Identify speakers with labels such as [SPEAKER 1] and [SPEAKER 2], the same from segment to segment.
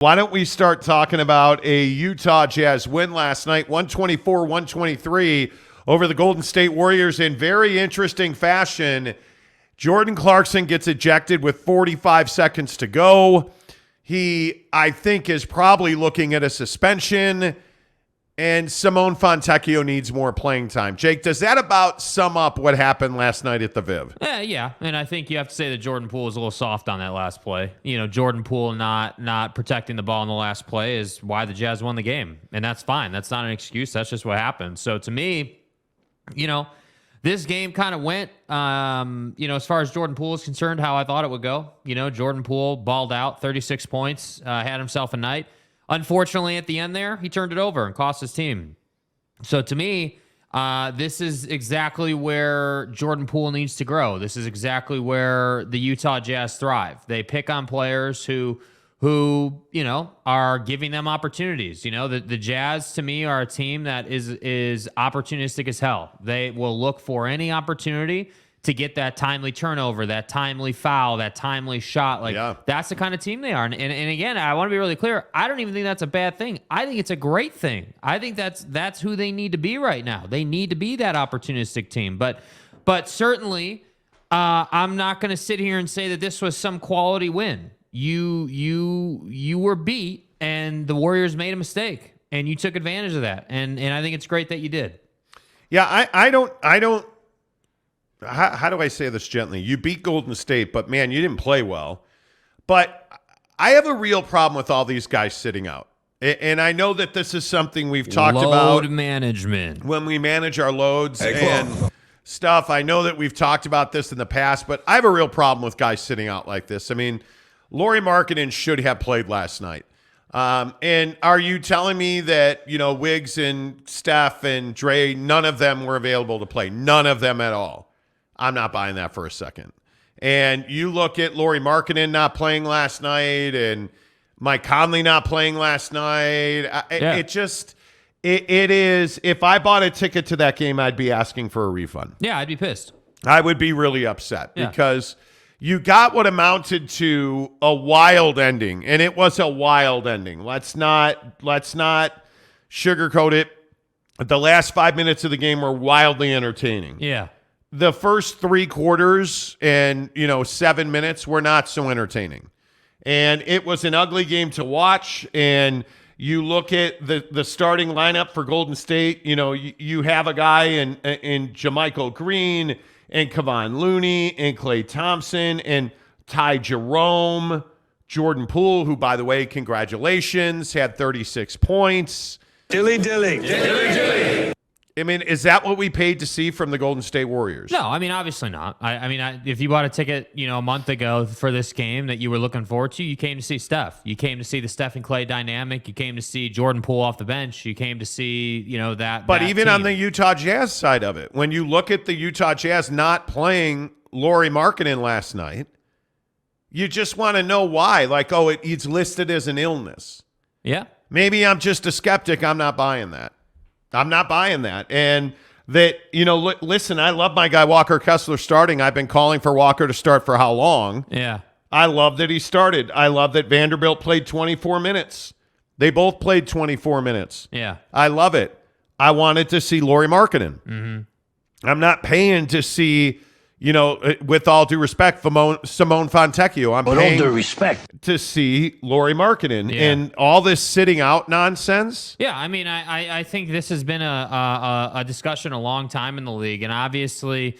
[SPEAKER 1] Why don't we start talking about a Utah Jazz win last night, 124-123 over the Golden State Warriors in very interesting fashion. Jordan Clarkson gets ejected with 45 seconds to go. He, I think, is probably looking at a suspension, and Simone Fontecchio needs more playing time. Jake, does that about sum up what happened last night at the Viv?
[SPEAKER 2] Yeah, and I think you have to say that Jordan Poole was a little soft on that last play. You know, Jordan Poole not protecting the ball in the last play is why the Jazz won the game, and that's fine. That's not an excuse. That's just what happened. So to me, you know, this game kind of went, as far as Jordan Poole is concerned, how I thought it would go. You know, Jordan Poole balled out, 36 points, had himself a night. Unfortunately, at the end there, he turned it over and cost his team. So to me, this is exactly where Jordan Poole needs to grow. This is exactly where the Utah Jazz thrive. They pick on players who are giving them opportunities. You know, the Jazz to me are a team that is opportunistic as hell. They will look for any opportunity to get that timely turnover, that timely foul, that timely shot. That's the kind of team they are. And again, I want to be really clear. I don't even think that's a bad thing. I think it's a great thing. I think that's who they need to be right now. They need to be that opportunistic team. But certainly, I'm not going to sit here and say that this was some quality win. You were beat, and the Warriors made a mistake, and you took advantage of that. And I think it's great that you did.
[SPEAKER 1] Yeah, I don't. How do I say this gently? You beat Golden State, but man, you didn't play well. But I have a real problem with all these guys sitting out. And I know that this is something we've talked about.
[SPEAKER 2] Load management.
[SPEAKER 1] When we manage our loads and stuff. I know that we've talked about this in the past, but I have a real problem with guys sitting out like this. I mean, Lauri Markkanen should have played last night. And are you telling me that, Wiggs and Steph and Dre, none of them were available to play? None of them at all. I'm not buying that for a second. And you look at Lauri Markkanen not playing last night and Mike Conley not playing last night. It is, if I bought a ticket to that game, I'd be asking for a refund.
[SPEAKER 2] Yeah, I'd be pissed.
[SPEAKER 1] I would be really upset because you got what amounted to a wild ending, and it was a wild ending. Let's not sugarcoat it. The last 5 minutes of the game were wildly entertaining.
[SPEAKER 2] Yeah.
[SPEAKER 1] The first 3 quarters and, 7 minutes were not so entertaining. And it was an ugly game to watch. And you look at the starting lineup for Golden State, you have a guy in JaMychal Green and Kevon Looney and Klay Thompson and Ty Jerome, Jordan Poole, who, by the way, congratulations, had 36 points. Dilly. I mean, is that what we paid to see from the Golden State Warriors?
[SPEAKER 2] No, I mean, obviously not. If you bought a ticket, a month ago for this game that you were looking forward to, you came to see Steph. You came to see the Steph and Klay dynamic. You came to see Jordan Poole off the bench. You came to see, that.
[SPEAKER 1] But
[SPEAKER 2] that
[SPEAKER 1] even
[SPEAKER 2] team.
[SPEAKER 1] on the Utah Jazz side of it, when you look at the Utah Jazz not playing Lauri Markkanen last night, you just want to know why. Like, he's listed as an illness.
[SPEAKER 2] Yeah.
[SPEAKER 1] Maybe I'm just a skeptic. I'm not buying that. And that, listen, I love my guy Walker Kessler starting. I've been calling for Walker to start for how long?
[SPEAKER 2] Yeah.
[SPEAKER 1] I love that he started. I love that Vanderbilt played 24 minutes. They both played 24 minutes.
[SPEAKER 2] Yeah.
[SPEAKER 1] I love it. I wanted to see Lauri Markkanen.
[SPEAKER 2] Mm-hmm.
[SPEAKER 1] I'm not paying to see, with all due respect, Simone Fontecchio. I'm paying to see Lauri Markkanen and all this sitting out nonsense.
[SPEAKER 2] Yeah, I mean, I think this has been a discussion a long time in the league, and obviously,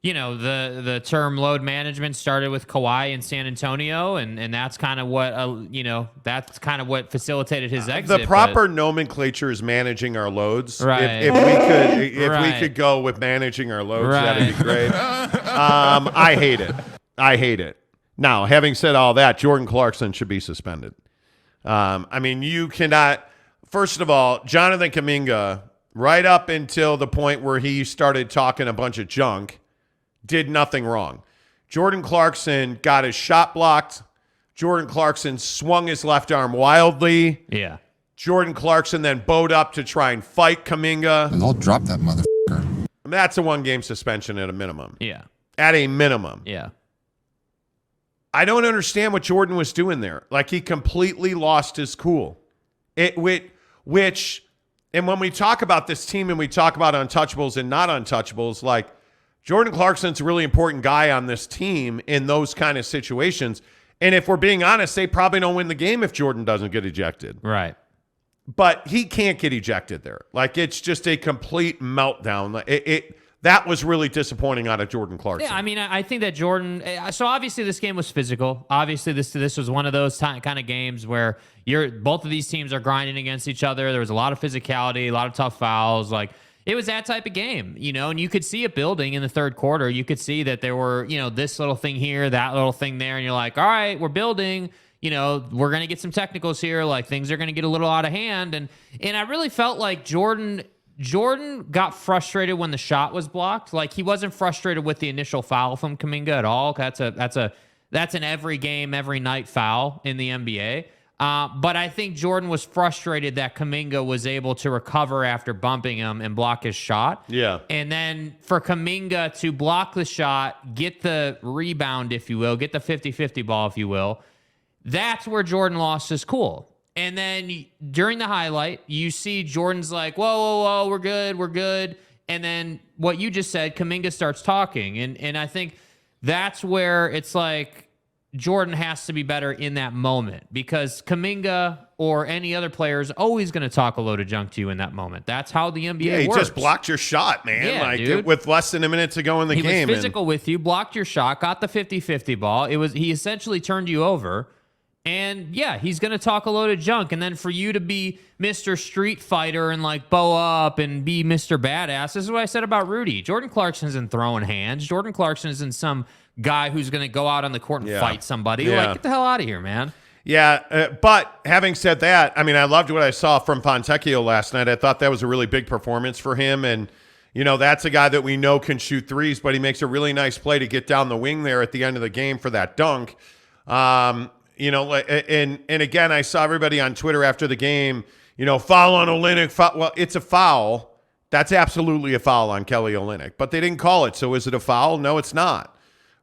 [SPEAKER 2] the term load management started with Kawhi in San Antonio, and that's kind of what facilitated his exit.
[SPEAKER 1] The proper nomenclature is managing our loads.
[SPEAKER 2] Right.
[SPEAKER 1] If we could go with managing our loads, that'd be great. I hate it. Now, having said all that, Jordan Clarkson should be suspended. You cannot. First of all, Jonathan Kuminga, right up until the point where he started talking a bunch of junk, did nothing wrong. Jordan Clarkson got his shot blocked. Jordan Clarkson swung his left arm wildly.
[SPEAKER 2] Yeah.
[SPEAKER 1] Jordan Clarkson then bowed up to try and fight Kuminga.
[SPEAKER 3] And they'll drop that motherfucker.
[SPEAKER 1] That's a 1-game suspension at a minimum.
[SPEAKER 2] Yeah.
[SPEAKER 1] At a minimum.
[SPEAKER 2] Yeah.
[SPEAKER 1] I don't understand what Jordan was doing there. Like, he completely lost his cool. And when we talk about this team and we talk about untouchables and not untouchables, like, Jordan Clarkson's a really important guy on this team in those kind of situations. And if we're being honest, they probably don't win the game if Jordan doesn't get ejected.
[SPEAKER 2] Right.
[SPEAKER 1] But he can't get ejected there. Like, it's just a complete meltdown. That was really disappointing out of Jordan Clarkson.
[SPEAKER 2] Yeah, I mean, I think that Jordan. So obviously, this game was physical. Obviously, this was one of those kind of games where both of these teams are grinding against each other. There was a lot of physicality, a lot of tough fouls. Like, it was that type of game, and you could see it building in the third quarter. You could see that there were, this little thing here, that little thing there, and you're like, all right, we're building. We're going to get some technicals here. Like, things are going to get a little out of hand. And I really felt like Jordan got frustrated when the shot was blocked. Like, he wasn't frustrated with the initial foul from Kuminga at all. That's an every game, every night foul in the NBA. But I think Jordan was frustrated that Kuminga was able to recover after bumping him and block his shot.
[SPEAKER 1] Yeah.
[SPEAKER 2] And then for Kuminga to block the shot, get the rebound, if you will, get the 50-50 ball, if you will, that's where Jordan lost his cool. And then during the highlight, you see Jordan's like, whoa, we're good. And then what you just said, Kuminga starts talking. And I think that's where it's like Jordan has to be better in that moment, because Kuminga or any other player is always going to talk a load of junk to you in that moment. That's how the NBA
[SPEAKER 1] works. He
[SPEAKER 2] works.
[SPEAKER 1] just blocked your shot, man.
[SPEAKER 2] Yeah,
[SPEAKER 1] like,
[SPEAKER 2] dude.
[SPEAKER 1] with less than a minute to go in the game.
[SPEAKER 2] He was physical with you, blocked your shot, got the 50-50 ball. He essentially turned you over. And yeah, he's going to talk a load of junk. And then for you to be Mr. Street Fighter and like bow up and be Mr. Badass, this is what I said about Rudy. Jordan Clarkson isn't throwing hands. Jordan Clarkson isn't some guy who's going to go out on the court and fight somebody.
[SPEAKER 1] Yeah.
[SPEAKER 2] Like, get the hell out of here, man.
[SPEAKER 1] Yeah, but having said that, I mean, I loved what I saw from Fontecchio last night. I thought that was a really big performance for him. And, that's a guy that we know can shoot threes, but he makes a really nice play to get down the wing there at the end of the game for that dunk. And again, I saw everybody on Twitter after the game, foul on Olynyk. Well, it's a foul. That's absolutely a foul on Kelly Olynyk, but they didn't call it. So is it a foul? No, it's not.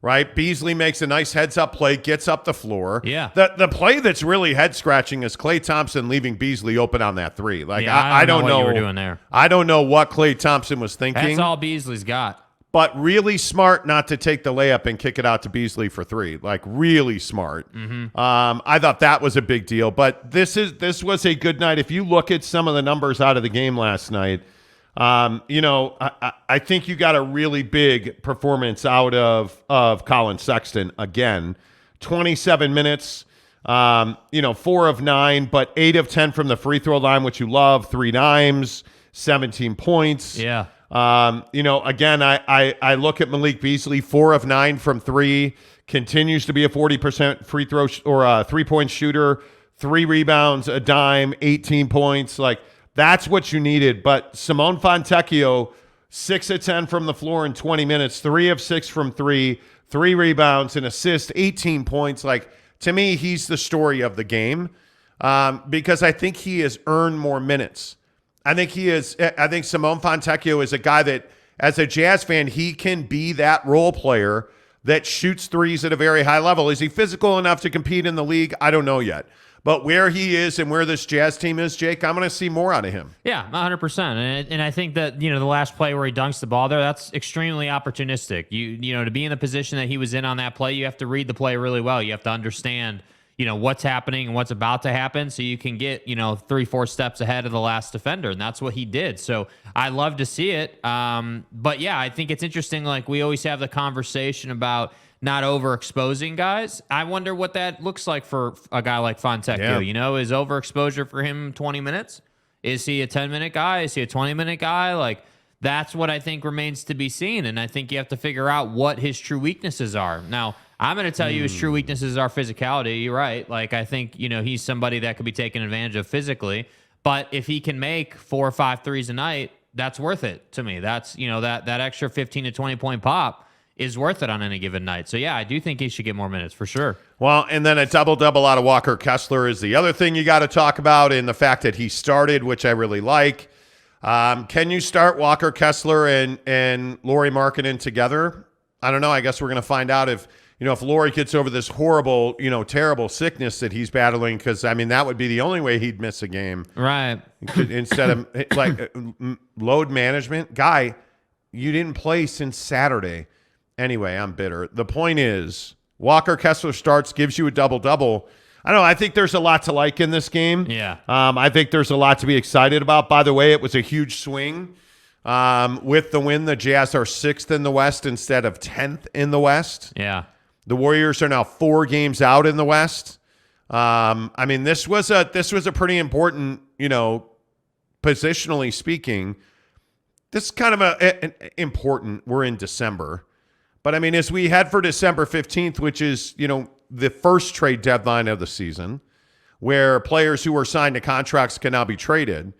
[SPEAKER 1] Right? Beasley makes a nice heads-up play, gets up the floor.
[SPEAKER 2] Yeah.
[SPEAKER 1] The play that's really head-scratching is Klay Thompson leaving Beasley open on that three. Like,
[SPEAKER 2] yeah,
[SPEAKER 1] I don't know
[SPEAKER 2] what you were doing there.
[SPEAKER 1] I don't know what Klay Thompson was thinking.
[SPEAKER 2] That's all Beasley's got.
[SPEAKER 1] But really smart not to take the layup and kick it out to Beasley for three. Like, really smart.
[SPEAKER 2] Mm-hmm.
[SPEAKER 1] I thought that was a big deal. But this was a good night. If you look at some of the numbers out of the game last night, I think you got a really big performance out of Colin Sexton again. 27 minutes, 4 of 9, but 8 of 10 from the free throw line, which you love. 3 dimes, 17 points.
[SPEAKER 2] Yeah.
[SPEAKER 1] Again, I look at Malik Beasley, 4 of 9 from 3, continues to be a 40% free throw or a 3-point shooter, 3 rebounds, a dime, 18 points. Like, that's what you needed. But Simone Fontecchio, 6 of 10 from the floor in 20 minutes, 3 of 6 from 3, 3 rebounds, an assist, 18 points. Like, to me, he's the story of the game because I think he has earned more minutes. I think Simone Fontecchio is a guy that, as a Jazz fan, he can be that role player that shoots threes at a very high level. Is he physical enough to compete in the league? I don't know yet. But where he is and where this Jazz team is, Jake, I'm going to see more out of him.
[SPEAKER 2] Yeah, 100%. And I think that, the last play where he dunks the ball there, that's extremely opportunistic. To be in the position that he was in on that play, you have to read the play really well. You have to understand what's happening and what's about to happen so you can get, 3-4 steps ahead of the last defender. And that's what he did. So I love to see it. But yeah, I think it's interesting. Like, we always have the conversation about not overexposing guys. I wonder what that looks like for a guy like Fontecchio.
[SPEAKER 1] Yeah.
[SPEAKER 2] Is overexposure for him 20 minutes? Is he a 10-minute guy? Is he a 20-minute guy? Like, that's what I think remains to be seen. And I think you have to figure out what his true weaknesses are. Now, I'm going to tell you his true weaknesses are physicality. You're right. Like, I think, he's somebody that could be taken advantage of physically. But if he can make 4 or 5 threes a night, that's worth it to me. That's, that extra 15 to 20 point pop is worth it on any given night. So, yeah, I do think he should get more minutes for sure. Well,
[SPEAKER 1] and then a double-double out of Walker Kessler is the other thing you got to talk about, and the fact that he started, which I really like. Can you start Walker Kessler and Lauri Markkanen together? I don't know. I guess we're going to find out if if Laurie gets over this horrible, terrible sickness that he's battling, because, I mean, that would be the only way he'd miss a game.
[SPEAKER 2] Right.
[SPEAKER 1] Instead of, like, load management. Guy, you didn't play since Saturday. Anyway, I'm bitter. The point is, Walker Kessler starts, gives you a double-double. I don't know. I think there's a lot to like in this game.
[SPEAKER 2] Yeah.
[SPEAKER 1] I think there's a lot to be excited about. By the way, it was a huge swing. With the win, the Jazz are 6th in the West instead of 10th in the West.
[SPEAKER 2] Yeah.
[SPEAKER 1] The Warriors are now 4 games out in the West. I mean, this was a pretty important, positionally speaking. This is kind of important. We're in December. But, I mean, as we head for December 15th, which is, the first trade deadline of the season, where players who were signed to contracts can now be traded,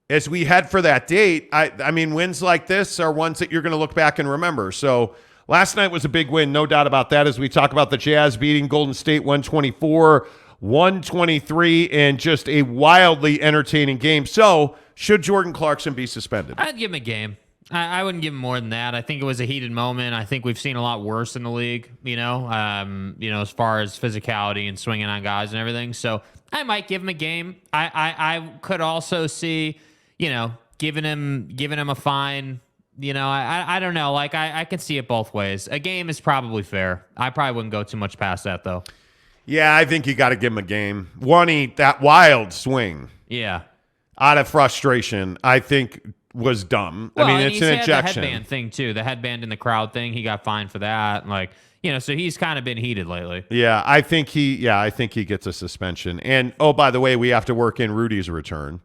[SPEAKER 1] as we head for that date, I mean, wins like this are ones that you're going to look back and remember. So last night was a big win, no doubt about that, as we talk about the Jazz beating Golden State 124-123 in just a wildly entertaining game. So should Jordan Clarkson be suspended?
[SPEAKER 2] I'd give him a game. I wouldn't give him more than that. I think it was a heated moment. I think we've seen a lot worse in the league, as far as physicality and swinging on guys and everything. So I might give him a game. I could also see, giving him a fine. I don't know. Like, I can see it both ways. A game is probably fair. I probably wouldn't go too much past that, though.
[SPEAKER 1] Yeah, I think you got to give him a game. That wild swing.
[SPEAKER 2] Yeah.
[SPEAKER 1] Out of frustration, I think was dumb.
[SPEAKER 2] Well,
[SPEAKER 1] I mean, it's an ejection.
[SPEAKER 2] The headband thing too, the headband in the crowd thing. He got fined for that. So he's kind of been heated lately.
[SPEAKER 1] Yeah, I think he gets a suspension. And oh, by the way, we have to work in Rudy's return.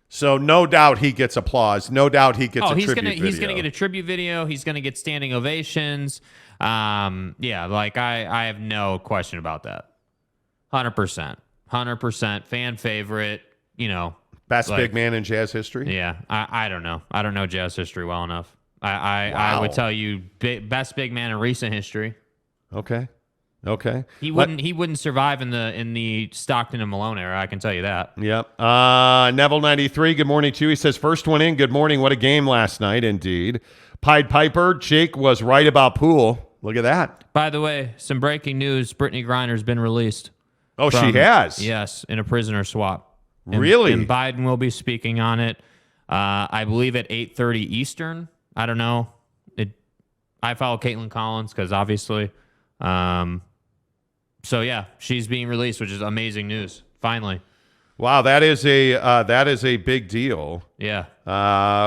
[SPEAKER 1] So no doubt he gets applause. No doubt he gets a tribute video.
[SPEAKER 2] He's gonna get a tribute video. He's gonna get standing ovations. I have no question about that. 100% fan favorite.
[SPEAKER 1] Best big man in Jazz history?
[SPEAKER 2] Yeah, I don't know. I don't know Jazz history well enough. I would tell you best big man in recent history.
[SPEAKER 1] Okay.
[SPEAKER 2] He wouldn't survive in the Stockton and Malone era. I can tell you that.
[SPEAKER 1] Yep. Neville93. Good morning to you. He says first one in. Good morning. What a game last night, indeed. Pied Piper. Jake was right about Poole. Look at that.
[SPEAKER 2] By the way, some breaking news: Brittany Griner's been released.
[SPEAKER 1] Oh, she has.
[SPEAKER 2] Yes, in a prisoner swap.
[SPEAKER 1] Really?
[SPEAKER 2] And Biden will be speaking on it, I believe, at 8:30 Eastern. I don't know. I follow Caitlin Collins because obviously. So, yeah, she's being released, which is amazing news. Finally.
[SPEAKER 1] Wow, that is a big deal.
[SPEAKER 2] Yeah.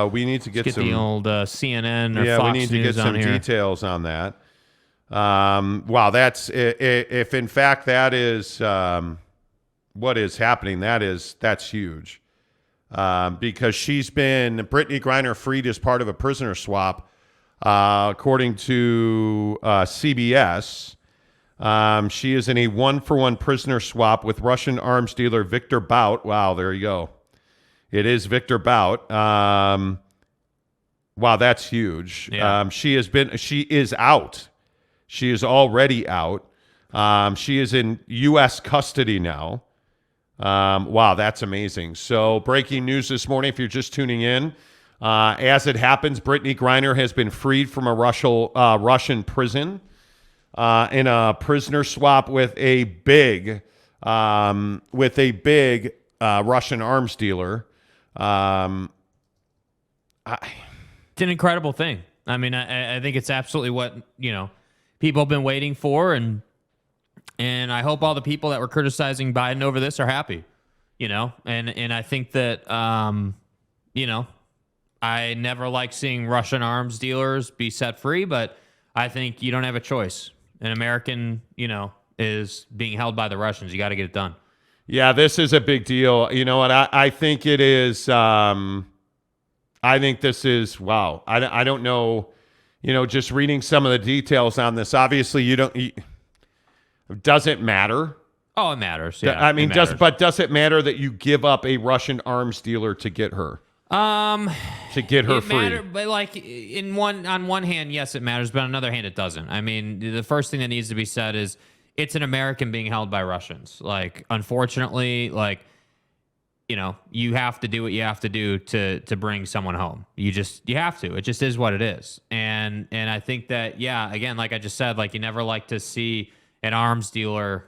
[SPEAKER 1] We need to get
[SPEAKER 2] the old CNN or Fox
[SPEAKER 1] we need to
[SPEAKER 2] News
[SPEAKER 1] get some details on that. Wow, that's if in fact that is what is happening, that's huge. Because Brittany Griner freed as part of a prisoner swap, according to CBS. She is in a 1-for-1 prisoner swap with Russian arms dealer Victor Bout. Wow, there you go. It is Victor Bout. Wow, that's huge.
[SPEAKER 2] Yeah.
[SPEAKER 1] She is out. She is already out. She is in U.S. custody now. Wow, that's amazing. So breaking news this morning, if you're just tuning in, as it happens, Brittany Griner has been freed from a Russian prison in a prisoner swap with a big Russian arms dealer. It's
[SPEAKER 2] an incredible thing. I mean, I think it's absolutely what, people have been waiting for, and I hope all the people that were criticizing Biden over this are happy, and I think that, I never like seeing Russian arms dealers be set free, but I think you don't have a choice. An American, is being held by the Russians. You got to get it done.
[SPEAKER 1] Yeah, this is a big deal. You know what? I think it is. I think this is, wow. I don't know, just reading some of the details on this. Obviously, does it matter?
[SPEAKER 2] Oh, it matters. Yeah,
[SPEAKER 1] I mean, does it matter that you give up a Russian arms dealer to get her? To get her free.
[SPEAKER 2] But on one hand, yes, it matters, but on another hand, it doesn't. I mean, the first thing that needs to be said is it's an American being held by Russians. Unfortunately, you have to do what you have to do to bring someone home. You have to. It just is what it is. And I think that, yeah, again, like I just said, like you never like to see an arms dealer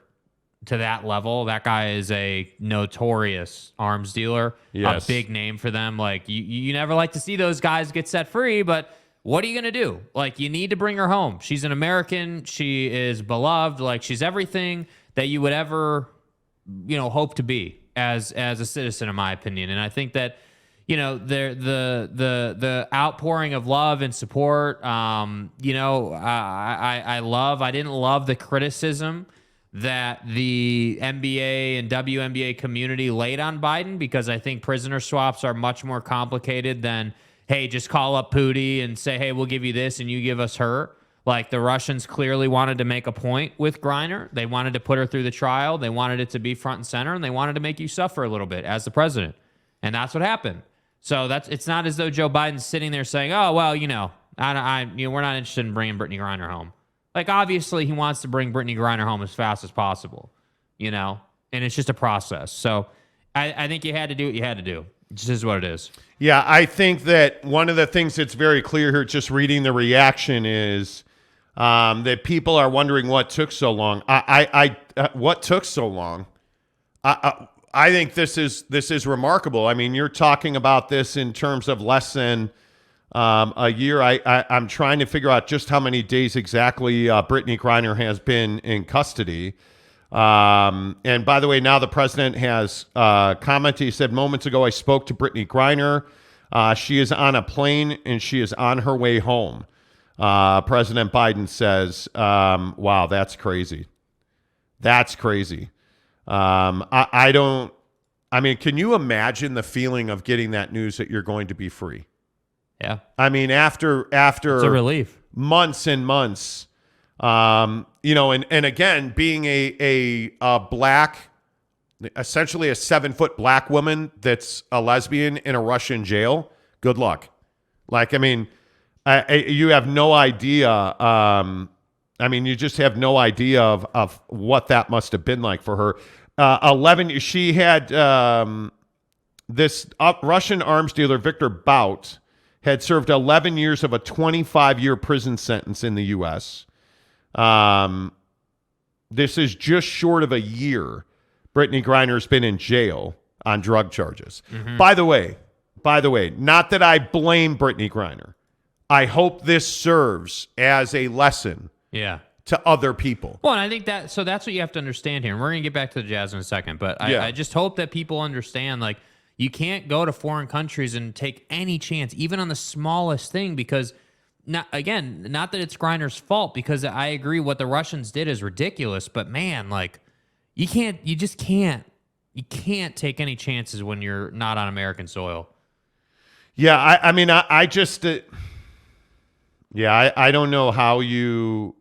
[SPEAKER 2] to that level. That guy is a notorious arms dealer,
[SPEAKER 1] yes.
[SPEAKER 2] A big name for them. Like you never like to see those guys get set free, but what are you going to do? Like, you need to bring her home. She's an American. She is beloved. Like, she's everything that you would ever, hope to be as a citizen, in my opinion. And I think that, the outpouring of love and support, I didn't love the criticism that the NBA and WNBA community laid on Biden, because I think prisoner swaps are much more complicated than, hey, just call up Pootie and say, hey, we'll give you this and you give us her. Like, the Russians clearly wanted to make a point with Griner. They wanted to put her through the trial. They wanted it to be front and center, and they wanted to make you suffer a little bit as the president. And that's what happened. So it's not as though Joe Biden's sitting there saying, oh, well, we're not interested in bringing Brittany Griner home. Like, obviously, he wants to bring Brittany Griner home as fast as possible, and it's just a process. So I think you had to do what you had to do. It just is what it is.
[SPEAKER 1] Yeah, I think that one of the things that's very clear here, just reading the reaction, is that people are wondering what took so long. What took so long? I think this is remarkable. I mean, you're talking about this in terms of less than a year. I'm trying to figure out just how many days exactly Brittany Griner has been in custody. And by the way, now the president has commented. He said, moments ago, I spoke to Brittany Griner. She is on a plane and she is on her way home. President Biden says, wow, that's crazy. That's crazy. Can you imagine the feeling of getting that news that you're going to be free?
[SPEAKER 2] Yeah.
[SPEAKER 1] I mean, after
[SPEAKER 2] it's a relief.
[SPEAKER 1] Months and months, and again, being a black, essentially a 7-foot black woman that's a lesbian in a Russian jail, good luck. Like, I mean, you have no idea. You just have no idea of what that must have been like for her. She had this Russian arms dealer, Victor Bout, had served 11 years of a 25-year prison sentence in the U.S. This is just short of a year. Brittany Griner's been in jail on drug charges. Mm-hmm. By the way, not that I blame Brittany Griner. I hope this serves as a lesson to other people.
[SPEAKER 2] Well, and I think that's what you have to understand here. And we're going to get back to the Jazz in a second. But I just hope that people understand, like, you can't go to foreign countries and take any chance, even on the smallest thing, because, not that it's Griner's fault, because I agree what the Russians did is ridiculous. But, man, like, you can't take any chances when you're not on American soil.
[SPEAKER 1] Yeah, I don't know how you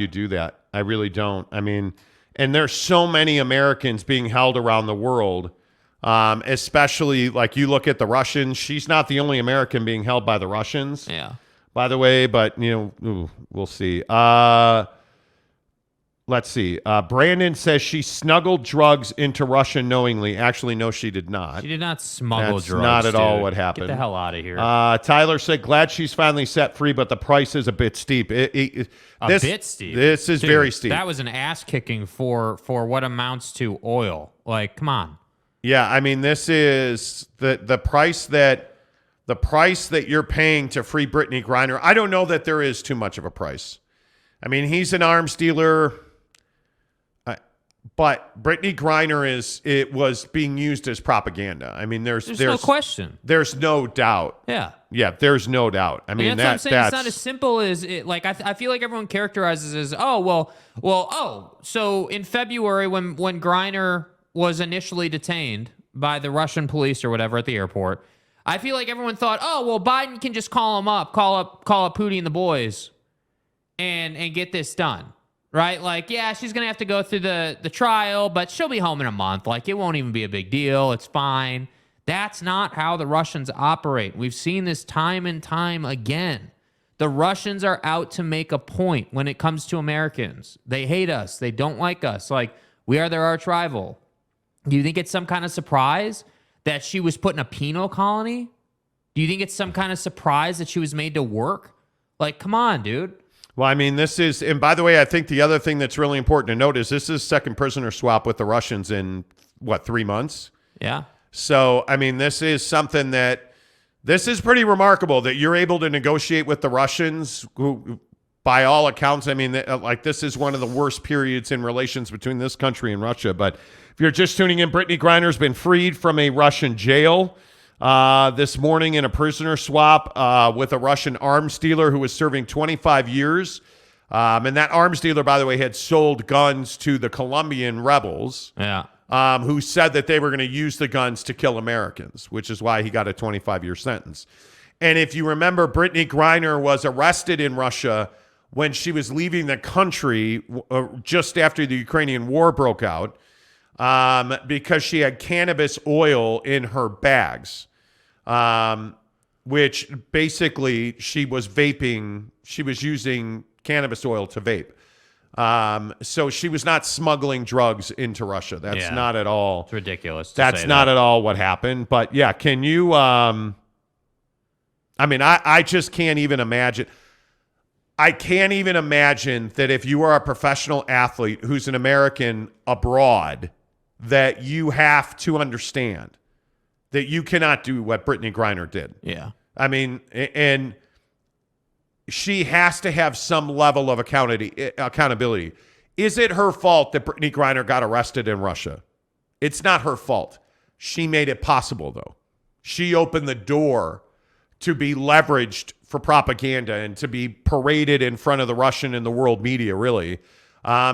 [SPEAKER 1] do that. I really don't. I mean, and there's so many Americans being held around the world, especially like you look at the Russians. She's not the only American being held by the Russians.
[SPEAKER 2] Yeah.
[SPEAKER 1] By the way, but we'll see. Let's see. Brandon says she snuggled drugs into Russia knowingly. Actually, no, she did not.
[SPEAKER 2] She did not smuggle
[SPEAKER 1] That's
[SPEAKER 2] drugs.
[SPEAKER 1] Not at all what happened.
[SPEAKER 2] Get the hell out of here.
[SPEAKER 1] Tyler said, glad she's finally set free, but the price is a bit steep.
[SPEAKER 2] Bit steep.
[SPEAKER 1] This is very steep.
[SPEAKER 2] That was an ass kicking for what amounts to oil. Like, come on.
[SPEAKER 1] Yeah, I mean, this is the price that you're paying to free Brittany Griner. I don't know that there is too much of a price. I mean, he's an arms dealer. But Brittany Griner was being used as propaganda. I mean, there's
[SPEAKER 2] no question.
[SPEAKER 1] There's no doubt.
[SPEAKER 2] Yeah.
[SPEAKER 1] Yeah, there's no doubt. I mean,
[SPEAKER 2] that's what I'm saying. It's not as simple as it. Like, I feel like everyone characterizes it as, so in February when Griner was initially detained by the Russian police or whatever at the airport, I feel like everyone thought, Biden can just call up Pootie and the boys and get this done. Right? Like, yeah, she's going to have to go through the trial, but she'll be home in a month. Like, it won't even be a big deal. It's fine. That's not how the Russians operate. We've seen this time and time again. The Russians are out to make a point when it comes to Americans. They hate us. They don't like us. Like, we are their arch rival. Do you think it's some kind of surprise that she was put in a penal colony? Do you think it's some kind of surprise that she was made to work? Like, come on, dude.
[SPEAKER 1] Well, I mean, this is, and by the way, I think the other thing that's really important to note is this is second prisoner swap with the Russians in, 3 months?
[SPEAKER 2] Yeah.
[SPEAKER 1] So, I mean, this is something this is pretty remarkable that you're able to negotiate with the Russians who, by all accounts, I mean, this is one of the worst periods in relations between this country and Russia. But if you're just tuning in, Brittany Griner's been freed from a Russian jail this morning in a prisoner swap with a Russian arms dealer who was serving 25 years. And that arms dealer, by the way, had sold guns to the Colombian rebels.
[SPEAKER 2] Yeah.
[SPEAKER 1] Who said that they were going to use the guns to kill Americans, which is why he got a 25-year sentence. And if you remember, Brittany Griner was arrested in Russia when she was leaving the country just after the Ukrainian war broke out because she had cannabis oil in her bags, which basically she was vaping. She was using cannabis oil to vape. So she was not smuggling drugs into Russia. That's not at all.
[SPEAKER 2] It's ridiculous.
[SPEAKER 1] That's not at all what happened. But yeah, can you, I mean, I just can't even imagine. I can't even imagine that if you are a professional athlete who's an American abroad, that you have to understand that you cannot do what Brittany Griner did.
[SPEAKER 2] Yeah.
[SPEAKER 1] I mean, and she has to have some level of accountability. Is it her fault that Brittany Griner got arrested in Russia? It's not her fault. She made it possible, though. She opened the door to be leveraged for propaganda and to be paraded in front of the Russian and the world media, really,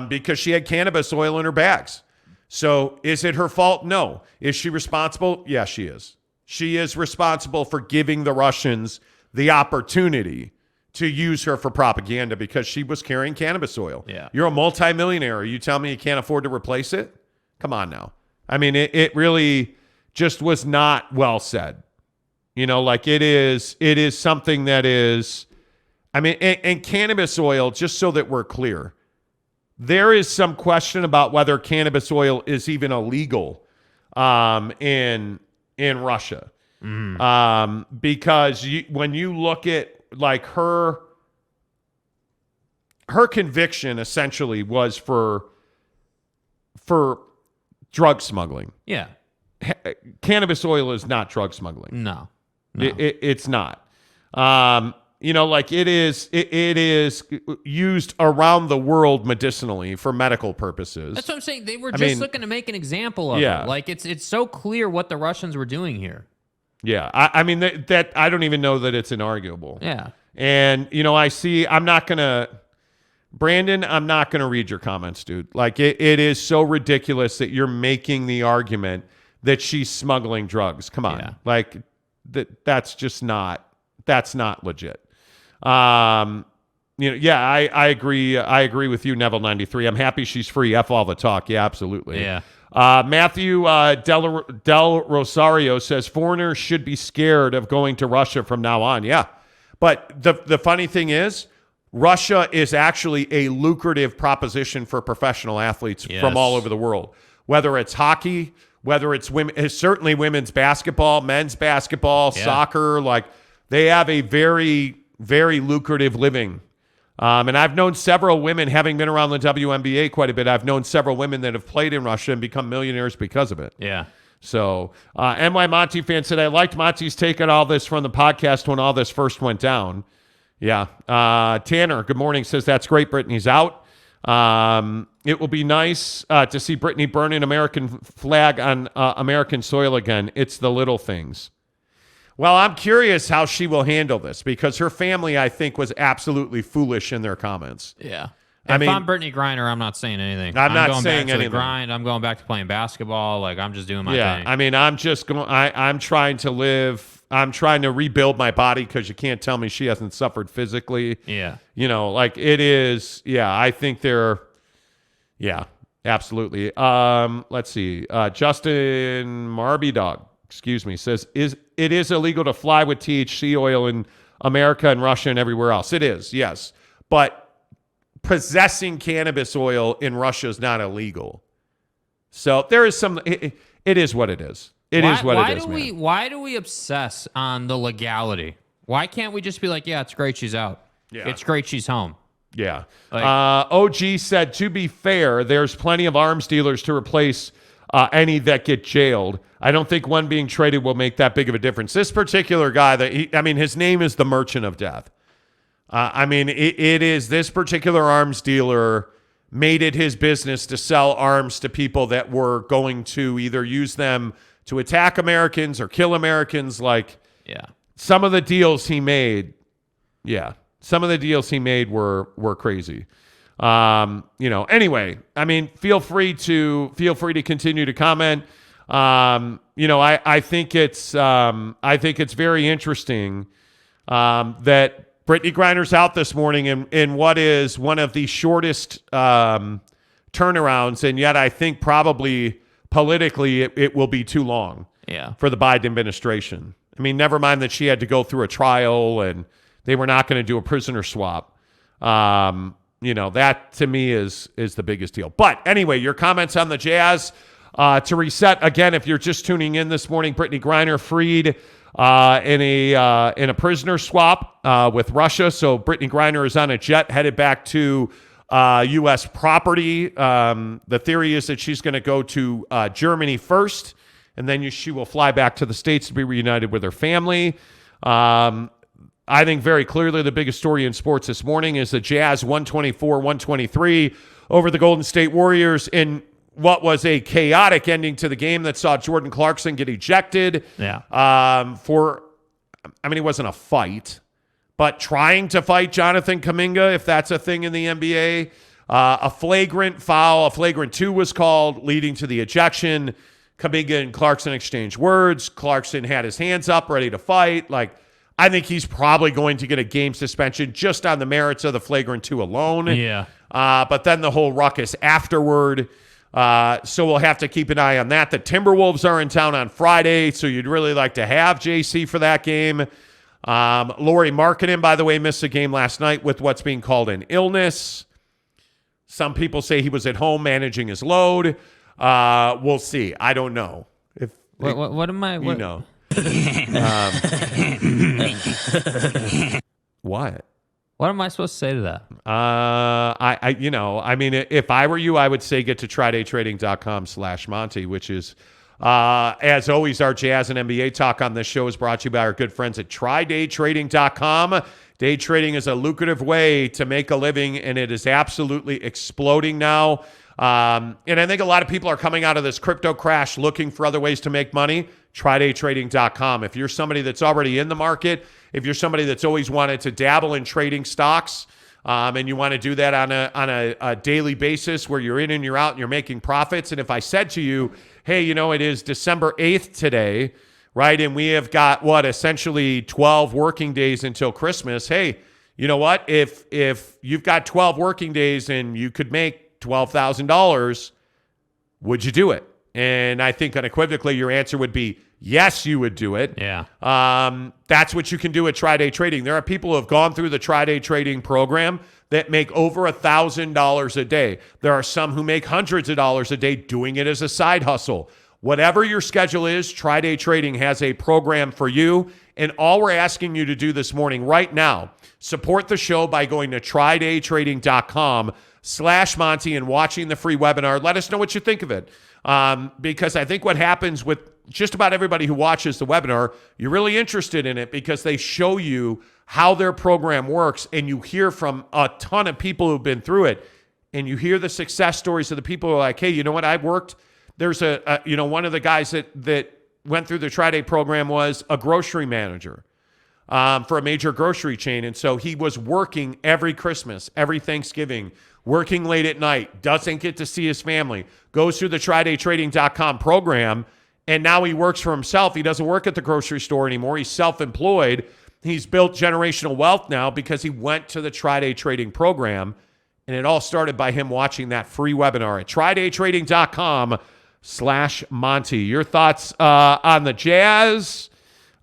[SPEAKER 1] because she had cannabis oil in her bags. So is it her fault? No. Is she responsible? Yeah, she is. She is responsible for giving the Russians the opportunity to use her for propaganda because she was carrying cannabis oil.
[SPEAKER 2] Yeah.
[SPEAKER 1] You're a multimillionaire. You tell me you can't afford to replace it? Come on now. I mean, it really just was not well said. You know, like it is something that is, I mean, and cannabis oil, just so that we're clear, there is some question about whether cannabis oil is even illegal in Russia. Because when you look at like her conviction essentially was for drug smuggling.
[SPEAKER 2] Yeah.
[SPEAKER 1] Cannabis oil is not drug smuggling.
[SPEAKER 2] No.
[SPEAKER 1] It's not. You know, like it is used around the world medicinally for medical purposes.
[SPEAKER 2] That's what I'm saying. They were just looking to make an example of it. Like it's so clear what the Russians were doing here.
[SPEAKER 1] Yeah. I mean that I don't even know that it's inarguable.
[SPEAKER 2] Yeah.
[SPEAKER 1] And you know, I'm not going to read your comments, dude. Like it is so ridiculous that you're making the argument that she's smuggling drugs. Come on. Yeah. Like that's not legit. You know, yeah, I agree. I agree with you, Neville 93. I'm happy she's free. F all the talk. Yeah, absolutely.
[SPEAKER 2] Yeah.
[SPEAKER 1] Matthew Del Rosario says foreigners should be scared of going to Russia from now on. Yeah. But the funny thing is, Russia is actually a lucrative proposition for professional athletes from all over the world, whether it's hockey, whether it's certainly women's basketball, men's basketball, soccer. Like they have a very, very lucrative living. And I've known several women, having been around the WNBA quite a bit, I've known several women that have played in Russia and become millionaires because of it.
[SPEAKER 2] Yeah.
[SPEAKER 1] So, NY Monty fan said, I liked Monty's take on all this from the podcast when all this first went down. Yeah. Tanner, good morning, says, that's great. Brittany's out. It will be nice to see Brittany burn an American flag on American soil again. It's the little things. Well, I'm curious how she will handle this because her family, I think, was absolutely foolish in their comments.
[SPEAKER 2] Yeah. If I'm Brittany Griner, I'm not saying anything.
[SPEAKER 1] I'm not
[SPEAKER 2] going
[SPEAKER 1] saying
[SPEAKER 2] back to
[SPEAKER 1] anything.
[SPEAKER 2] The grind. I'm going back to playing basketball. Like I'm just doing my thing.
[SPEAKER 1] I mean, I'm just going. I'm trying to live. I'm trying to rebuild my body because you can't tell me she hasn't suffered physically.
[SPEAKER 2] Yeah.
[SPEAKER 1] You know, like it is. Yeah, I think they're. Yeah, absolutely. Let's see. Justin Marby Dog, excuse me, says it is illegal to fly with THC oil in America and Russia and everywhere else. It is, yes, but possessing cannabis oil in Russia is not illegal. So there is some. It is what it is. It is what it is, man.
[SPEAKER 2] Why do we obsess on the legality? Why can't we just be like, yeah, it's great she's out.
[SPEAKER 1] Yeah.
[SPEAKER 2] It's great she's home.
[SPEAKER 1] Yeah.
[SPEAKER 2] Like,
[SPEAKER 1] OG said, to be fair, there's plenty of arms dealers to replace any that get jailed. I don't think one being traded will make that big of a difference. This particular guy, his name is the Merchant of Death. It is this particular arms dealer made it his business to sell arms to people that were going to either use them to attack Americans or kill Americans. Like, some of the deals he made, some of the deals he made were crazy. Anyway, feel free to continue to comment. I think it's very interesting that Brittany Griner's out this morning in what is one of the shortest turnarounds, and yet I think probably politically it will be too long for the Biden administration. Never mind that she had to go through a trial and they were not going to do a prisoner swap. That to me is the biggest deal. But anyway, your comments on the Jazz. To reset again, if you're just tuning in this morning, Brittany Griner freed in a prisoner swap with Russia. So Brittany Griner is on a jet headed back to U.S. property. The theory is that she's going to go to Germany first, and then she will fly back to the States to be reunited with her family. I think very clearly the biggest story in sports this morning is the Jazz 124-123 over the Golden State Warriors in what was a chaotic ending to the game that saw Jordan Clarkson get ejected. It wasn't a fight, but trying to fight Jonathan Kuminga, if that's a thing in the NBA. A flagrant foul, a flagrant 2 was called, leading to the ejection. Kuminga and Clarkson exchanged words. Clarkson had his hands up, ready to fight. I think he's probably going to get a game suspension just on the merits of the flagrant 2 alone. But then the whole ruckus afterward. So we'll have to keep an eye on that. The Timberwolves are in town on Friday, so you'd really like to have JC for that game. Lauri Markkanen, by the way, missed a game last night with what's being called an illness. Some people say he was at home managing his load. We'll see. I don't know.
[SPEAKER 2] What am I? What?
[SPEAKER 1] What?
[SPEAKER 2] What am I supposed to say to that?
[SPEAKER 1] If I were you, I would say get to TryDayTrading.com/Monty, which is, as always, our Jazz and NBA talk on this show is brought to you by our good friends at TryDayTrading.com. Day trading is a lucrative way to make a living, and it is absolutely exploding now. And I think a lot of people are coming out of this crypto crash looking for other ways to make money. TryDayTrading.com. If you're somebody that's already in the market, if you're somebody that's always wanted to dabble in trading stocks, and you want to do that on a daily basis where you're in and you're out and you're making profits, and if I said to you, hey, it is December 8th today, right, and we have got, essentially 12 working days until Christmas, hey, you know what? If you've got 12 working days and you could make $12,000, would you do it? And I think unequivocally your answer would be yes, you would do it.
[SPEAKER 2] Yeah.
[SPEAKER 1] That's what you can do at Tri-Day Trading. There are people who have gone through the Tri-Day Trading program that make over $1,000 a day. There are some who make hundreds of dollars a day doing it as a side hustle. Whatever your schedule is, Tri-Day Trading has a program for you. And all we're asking you to do this morning right now, support the show by going to TryDayTrading.com/Monty and watching the free webinar. Let us know what you think of it. Because I think what happens with just about everybody who watches the webinar, you're really interested in it because they show you how their program works, and you hear from a ton of people who've been through it, and you hear the success stories of the people who are like, hey, you know what, I've worked. There's one of the guys that went through the Tri-Day program was a grocery manager for a major grocery chain, and so he was working every Christmas, every Thanksgiving, working late at night, doesn't get to see his family, goes through the TryDayTrading.com program, and now he works for himself. He doesn't work at the grocery store anymore. He's self-employed. He's built generational wealth now because he went to the Tri-Day Trading program, and it all started by him watching that free webinar at TryDayTrading.com/Monty. Your thoughts on the Jazz?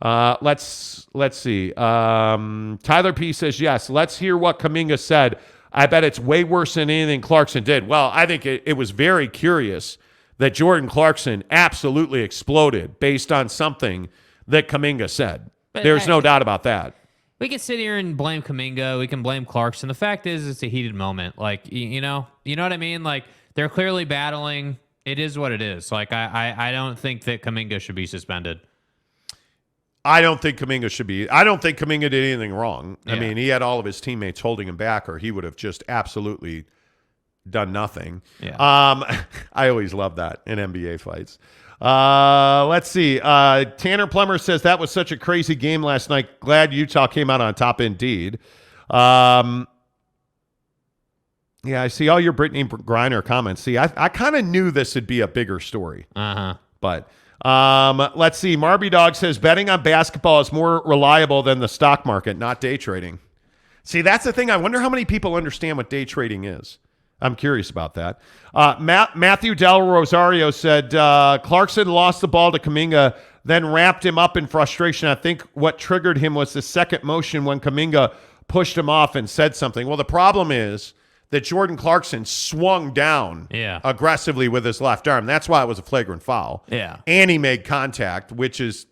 [SPEAKER 1] Let's see. Tyler P. says, yes, let's hear what Kuminga said. I bet it's way worse than anything Clarkson did. Well, I think it was very curious that Jordan Clarkson absolutely exploded based on something that Kuminga said. There's no doubt about that.
[SPEAKER 2] We can sit here and blame Kuminga. We can blame Clarkson. The fact is, it's a heated moment. Like, you know what I mean? Like, they're clearly battling. It is what it is. Like, I don't think that Kuminga should be suspended.
[SPEAKER 1] I don't think Kuminga should be. I don't think Kuminga did anything wrong.
[SPEAKER 2] Yeah.
[SPEAKER 1] I mean, he had all of his teammates holding him back, or he would have just absolutely done nothing.
[SPEAKER 2] Yeah.
[SPEAKER 1] I always love that in NBA fights. Let's see. Tanner Plummer says that was such a crazy game last night. Glad Utah came out on top indeed. Yeah, I see all your Brittany Griner comments. See, I kind of knew this would be a bigger story. But let's see. Marby Dog says betting on basketball is more reliable than the stock market, not day trading. See, that's the thing. I wonder how many people understand what day trading is. I'm curious about that. Matthew Del Rosario said Clarkson lost the ball to Kuminga, then wrapped him up in frustration. I think what triggered him was the second motion when Kuminga pushed him off and said something. Well, the problem is that Jordan Clarkson swung down aggressively with his left arm. That's why it was a flagrant foul.
[SPEAKER 2] Yeah.
[SPEAKER 1] And he made contact, which is,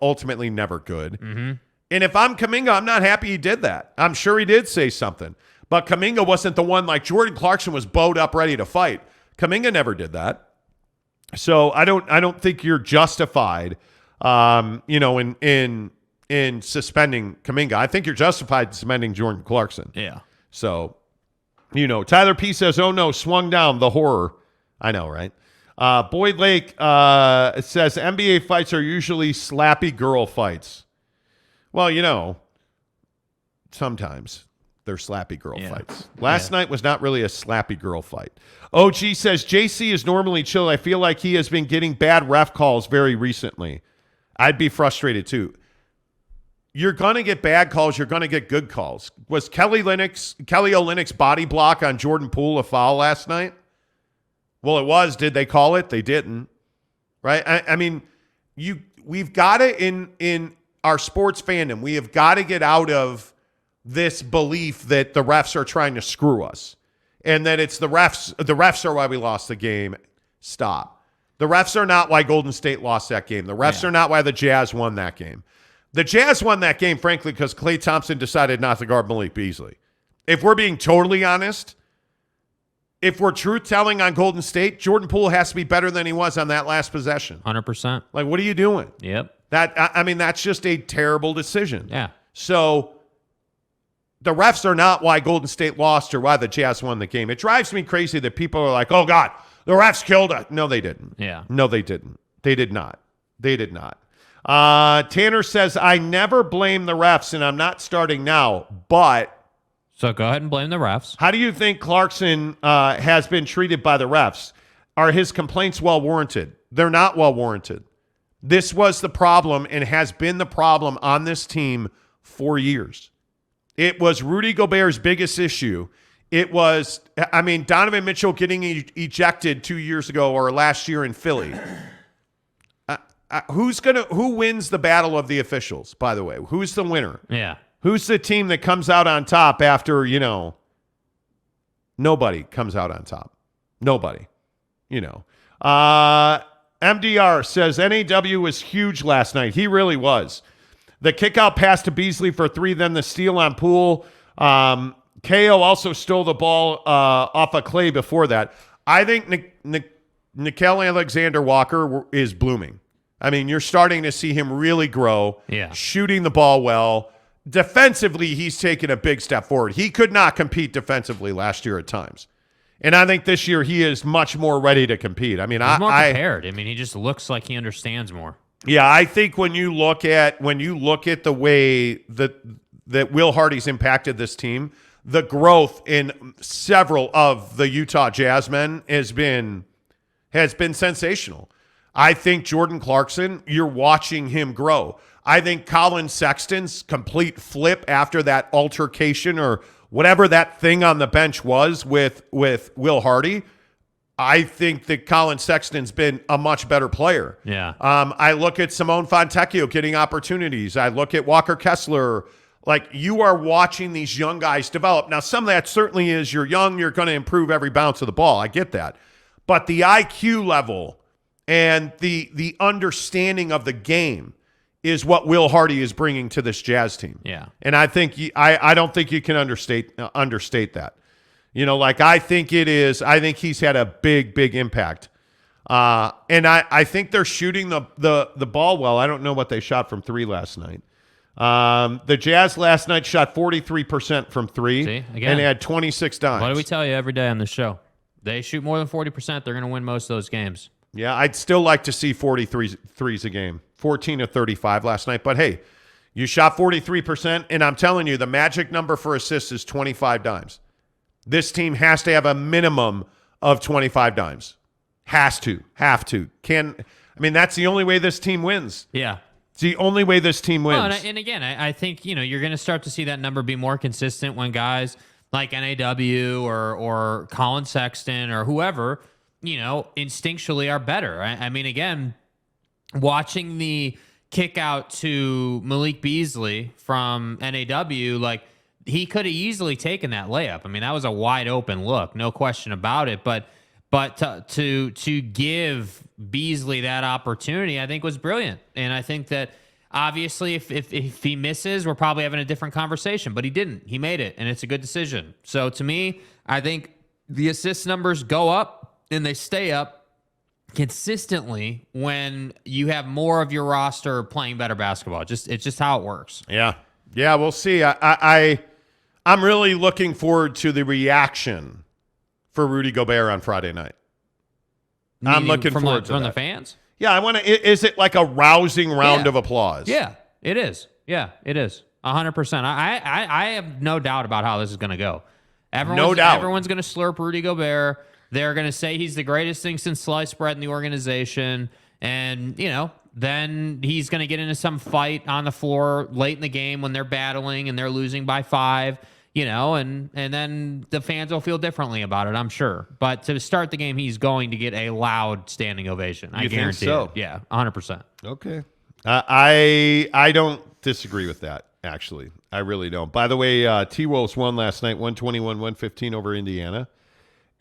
[SPEAKER 1] ultimately never good. Mm-hmm. And if I'm Kuminga, I'm not happy he did that. I'm sure he did say something. But Kuminga wasn't the one. Like, Jordan Clarkson was bowed up ready to fight. Kuminga never did that. So I don't think you're justified in suspending Kuminga. I think you're justified in suspending Jordan Clarkson.
[SPEAKER 2] Yeah.
[SPEAKER 1] So, Tyler P says, "Oh no, swung down the horror." I know, right? Boyd Lake says NBA fights are usually slappy girl fights. Well, sometimes they're slappy girl fights. Last night was not really a slappy girl fight. OG says JC is normally chill. I feel like he has been getting bad ref calls very recently. I'd be frustrated too. You're going to get bad calls. You're going to get good calls. Was Kelly Olynyk's body block on Jordan Poole a foul last night? Well, it was. Did they call it? They didn't. Right? I mean, we've got to, in our sports fandom, we have got to get out of this belief that the refs are trying to screw us and that it's the refs are why we lost the game. Stop. The refs are not why Golden State lost that game. The refs are not why the Jazz won that game. The Jazz won that game, frankly, because Klay Thompson decided not to guard Malik Beasley. If we're being totally honest, if we're truth-telling on Golden State, Jordan Poole has to be better than he was on that last possession.
[SPEAKER 2] 100%.
[SPEAKER 1] Like, what are you doing?
[SPEAKER 2] Yep.
[SPEAKER 1] That's just a terrible decision.
[SPEAKER 2] Yeah.
[SPEAKER 1] So the refs are not why Golden State lost or why the Jazz won the game. It drives me crazy that people are like, oh, God, the refs killed us. No, they didn't.
[SPEAKER 2] Yeah.
[SPEAKER 1] No, they didn't. They did not. They did not. Tanner says, I never blame the refs, and I'm not starting now, but...
[SPEAKER 2] So go ahead and blame the refs.
[SPEAKER 1] How do you think Clarkson has been treated by the refs? Are his complaints well-warranted? They're not well-warranted. This was the problem and has been the problem on this team for years. It was Rudy Gobert's biggest issue. It was, Donovan Mitchell getting ejected 2 years ago or last year in Philly. Who wins the battle of the officials, by the way? Who's the winner?
[SPEAKER 2] Yeah.
[SPEAKER 1] Who's the team that comes out on top after, nobody comes out on top. Nobody. MDR says NAW was huge last night. He really was. The kick-out pass to Beasley for 3, then the steal on Poole. KO also stole the ball off of Clay before that. I think Nickeil Alexander-Walker is blooming. You're starting to see him really grow, shooting the ball well. Defensively, he's taken a big step forward. He could not compete defensively last year at times. And I think this year he is much more ready to compete.
[SPEAKER 2] He's more prepared. He just looks like he understands more.
[SPEAKER 1] Yeah, I think when you look at the way that Will Hardy's impacted this team, the growth in several of the Utah Jazz men has been sensational. I think Jordan Clarkson, you're watching him grow. I think Colin Sexton's complete flip after that altercation or whatever that thing on the bench was with Will Hardy, I think that Colin Sexton's been a much better player.
[SPEAKER 2] Yeah.
[SPEAKER 1] I look at Simone Fontecchio getting opportunities. I look at Walker Kessler. Like, you are watching these young guys develop. Now, some of that certainly is you're young, you're going to improve every bounce of the ball. I get that. but the IQ level and the understanding of the game is what Will Hardy is bringing to this Jazz team.
[SPEAKER 2] Yeah.
[SPEAKER 1] And I think I don't think you can understate that. I think he's had a big impact. And I think they're shooting the ball well. I don't know what they shot from 3 last night. The Jazz last night shot 43% from 3.
[SPEAKER 2] See, again,
[SPEAKER 1] and they had 26 dimes.
[SPEAKER 2] What do we tell you every day on the show? They shoot more than 40%, they're going to win most of those games.
[SPEAKER 1] Yeah, I'd still like to see 43 threes a game. 14 of 35 last night. But, hey, you shot 43%, and I'm telling you, the magic number for assists is 25 dimes. This team has to have a minimum of 25 dimes. Have to. That's the only way this team wins.
[SPEAKER 2] Yeah.
[SPEAKER 1] It's the only way this team wins.
[SPEAKER 2] Well, and again, I think, you're going to start to see that number be more consistent when guys like NAW or Colin Sexton or whoever, instinctually are better. Again, watching the kick out to Malik Beasley from NAW, he could have easily taken that layup. That was a wide open look, no question about it. But to give Beasley that opportunity, I think was brilliant. And I think that obviously if he misses, we're probably having a different conversation. But he didn't. He made it, and it's a good decision. So to me, I think the assist numbers go up and they stay up consistently when you have more of your roster playing better basketball. It's just how it works.
[SPEAKER 1] Yeah, we'll see. I'm really looking forward to the reaction for Rudy Gobert on Friday night. I'm looking forward to
[SPEAKER 2] from
[SPEAKER 1] that.
[SPEAKER 2] the fans.
[SPEAKER 1] Yeah, I want to. Is it like a rousing round of applause?
[SPEAKER 2] Yeah, it is. Yeah, it is. 100%. I have no doubt about how this is going to go. Everyone's going to slurp Rudy Gobert. They're going to say he's the greatest thing since sliced bread in the organization. And, then he's going to get into some fight on the floor late in the game when they're battling and they're losing by 5, and then the fans will feel differently about it, I'm sure. But to start the game, he's going to get a loud standing ovation. I guarantee it. Yeah, 100%.
[SPEAKER 1] Okay. I don't disagree with that, actually. I really don't. By the way, T-Wolves won last night, 121-115 over Indiana.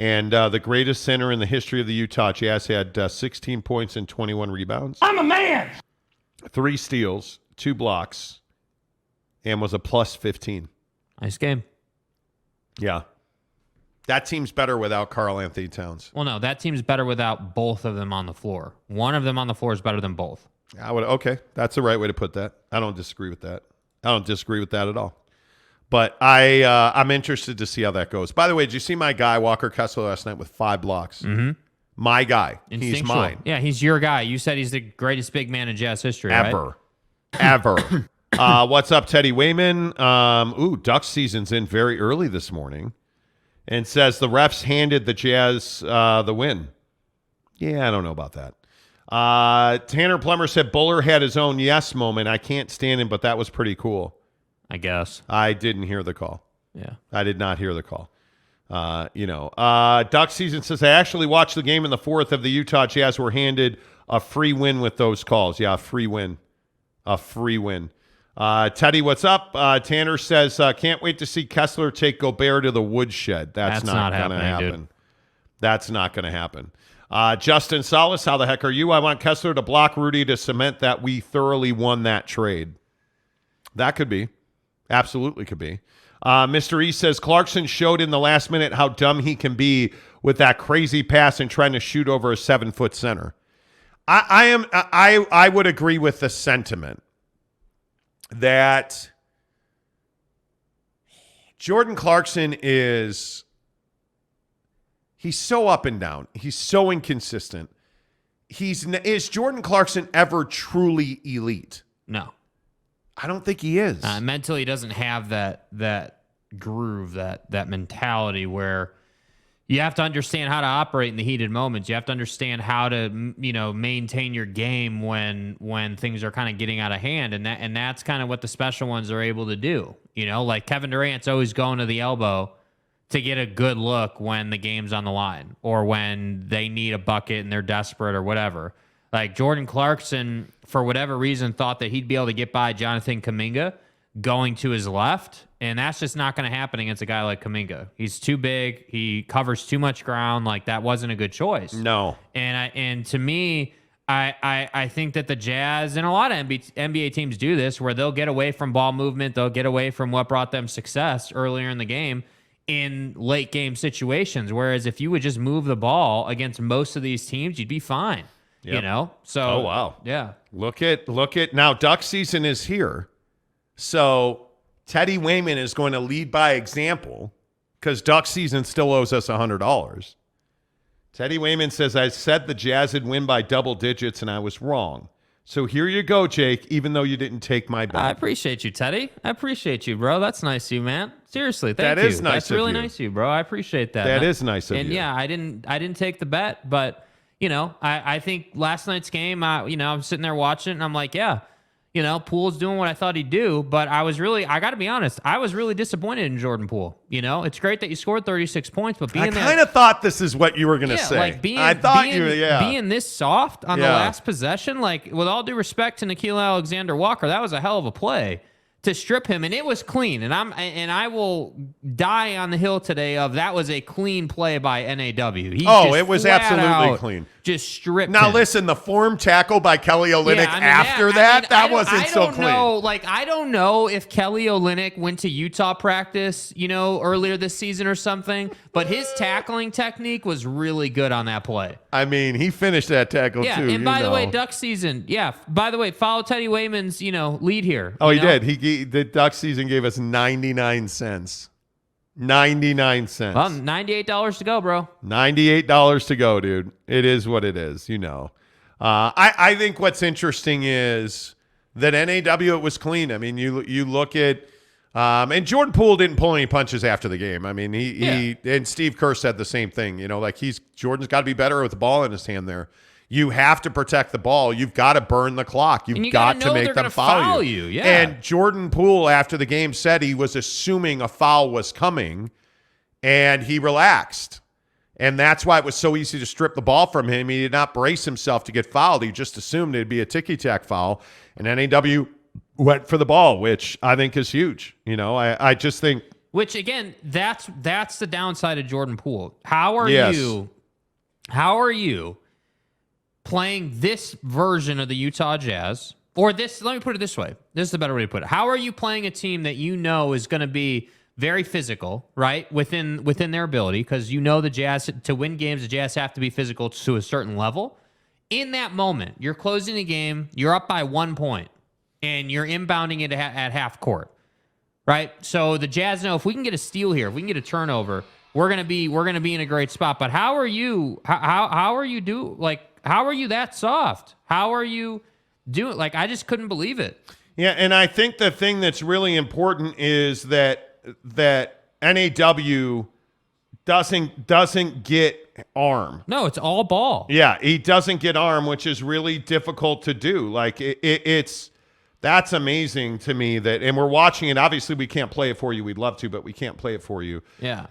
[SPEAKER 1] And the greatest center in the history of the Utah Jazz had 16 points and 21 rebounds.
[SPEAKER 4] I'm a man!
[SPEAKER 1] 3 steals, 2 blocks, and was a plus 15.
[SPEAKER 2] Nice game.
[SPEAKER 1] Yeah. That team's better without Karl Anthony Towns.
[SPEAKER 2] Well, no, that team's better without both of them on the floor. One of them on the floor is better than both.
[SPEAKER 1] Okay, that's the right way to put that. I don't disagree with that. I don't disagree with that at all. But I'm interested to see how that goes. By the way, did you see my guy, Walker Kessler, last night with 5 blocks?
[SPEAKER 2] Mm-hmm.
[SPEAKER 1] My guy. He's mine.
[SPEAKER 2] Yeah, he's your guy. You said he's the greatest big man in Jazz history,
[SPEAKER 1] Ever.
[SPEAKER 2] right?
[SPEAKER 1] Ever. What's up, Teddy Wayman? Duck season's in very early this morning. And says the refs handed the Jazz the win. Yeah, I don't know about that. Tanner Plummer said Buller had his own yes moment. I can't stand him, but that was pretty cool.
[SPEAKER 2] I guess.
[SPEAKER 1] I didn't hear the call.
[SPEAKER 2] Yeah.
[SPEAKER 1] I did not hear the call. Duck season says, I actually watched the game in the 4th of the Utah Jazz were handed a free win with those calls. Yeah, a free win. A free win. Teddy, what's up? Tanner says, can't wait to see Kessler take Gobert to the woodshed. That's not going to happen. Dude. That's not going to happen. Justin Salas, how the heck are you? I want Kessler to block Rudy to cement that we thoroughly won that trade. That could be. Absolutely could be. Mr. E says, Clarkson showed in the last minute how dumb he can be with that crazy pass and trying to shoot over a 7-foot center. I would agree with the sentiment that Jordan Clarkson he's so up and down. He's so inconsistent. Is Jordan Clarkson ever truly elite?
[SPEAKER 2] No.
[SPEAKER 1] I don't think he is.
[SPEAKER 2] Mentally, he doesn't have that groove, that mentality where you have to understand how to operate in the heated moments. You have to understand how to maintain your game when things are kind of getting out of hand, and that's kind of what the special ones are able to do. Like Kevin Durant's always going to the elbow to get a good look when the game's on the line or when they need a bucket and they're desperate or whatever. Like Jordan Clarkson, for whatever reason, thought that he'd be able to get by Jonathan Kuminga going to his left And that's just not going to happen against a guy like Kuminga. He's too big. He covers too much ground. Like, that wasn't a good choice.
[SPEAKER 1] No.
[SPEAKER 2] And to me, I think that the Jazz and a lot of NBA teams do this, where they'll get away from ball movement. They'll get away from what brought them success earlier in the game in late game situations. Whereas if you would just move the ball against most of these teams, you'd be fine.
[SPEAKER 1] Yep.
[SPEAKER 2] You know? So,
[SPEAKER 1] oh, wow.
[SPEAKER 2] Yeah.
[SPEAKER 1] Look at now, duck season is here. So Teddy Wayman is going to lead by example because duck season still owes us $100. Teddy Wayman says, I said the Jazz would win by double digits, and I was wrong. So here you go, Jake, even though you didn't take my bet.
[SPEAKER 2] I appreciate you, Teddy. I appreciate you, bro. That's nice of you, man. Seriously, thank you.
[SPEAKER 1] That is nice
[SPEAKER 2] That's
[SPEAKER 1] of
[SPEAKER 2] really
[SPEAKER 1] you.
[SPEAKER 2] nice of you, bro. I appreciate that.
[SPEAKER 1] That is nice of you.
[SPEAKER 2] And yeah, I didn't take the bet, but I think last night's game, I'm sitting there watching, and I'm like, yeah, Poole's doing what I thought he'd do, but I got to be honest, I was really disappointed in Jordan Poole. It's great that you scored 36 points, but
[SPEAKER 1] I kind of thought this is what you were going to say.
[SPEAKER 2] Like being this soft on the last possession, like, with all due respect to Nickeil Alexander-Walker, that was a hell of a play to strip him, and it was clean. And I will die on the hill today of that was a clean play by NAW.
[SPEAKER 1] It was absolutely clean.
[SPEAKER 2] Just stripped
[SPEAKER 1] Now
[SPEAKER 2] him.
[SPEAKER 1] listen, the form tackle by Kelly Olynyk that wasn't so clean.
[SPEAKER 2] I don't know if Kelly Olynyk went to Utah practice, earlier this season or something, but his tackling technique was really good on that play.
[SPEAKER 1] I mean, he finished that tackle too.
[SPEAKER 2] And by the way, duck season. Yeah. By the way, follow Teddy Wayman's, lead here.
[SPEAKER 1] Oh, he did. The duck season gave us 99 cents. 99 cents.
[SPEAKER 2] Well, $98 to go, bro.
[SPEAKER 1] $98 to go, dude. It is what it is, I think what's interesting is that NAW, it was clean. I mean, you look at and Jordan Poole didn't pull any punches after the game. I mean, he and Steve Kerr said the same thing. Jordan's got to be better with the ball in his hand there. You have to protect the ball. You've got to burn the clock. You've got to make them foul you.
[SPEAKER 2] Yeah.
[SPEAKER 1] And Jordan Poole, after the game, said he was assuming a foul was coming, and he relaxed. And that's why it was so easy to strip the ball from him. He did not brace himself to get fouled. He just assumed it'd be a ticky-tack foul. And NAW went for the ball, which I think is huge. I just think.
[SPEAKER 2] Which, again, that's the downside of Jordan Poole. How are you playing this version of the Utah Jazz, or this, let me put it this way. This is the better way to put it. How are you playing a team that is going to be very physical, right, within their ability, because the Jazz, to win games, the Jazz have to be physical to a certain level. In that moment, you're closing the game, you're up by 1 point, and you're inbounding it at half court, right? So the Jazz know if we can get a steal here, if we can get a turnover, we're gonna be in a great spot. But how are you? How are you how are you that soft? How are you doing? Like, I just couldn't believe it.
[SPEAKER 1] Yeah, and I think the thing that's really important is that NAW doesn't get arm.
[SPEAKER 2] No, it's all ball.
[SPEAKER 1] Yeah, he doesn't get arm, which is really difficult to do. Like, that's amazing to me and we're watching it. Obviously, we can't play it for you. We'd love to, but we can't play it for you.
[SPEAKER 2] Yeah.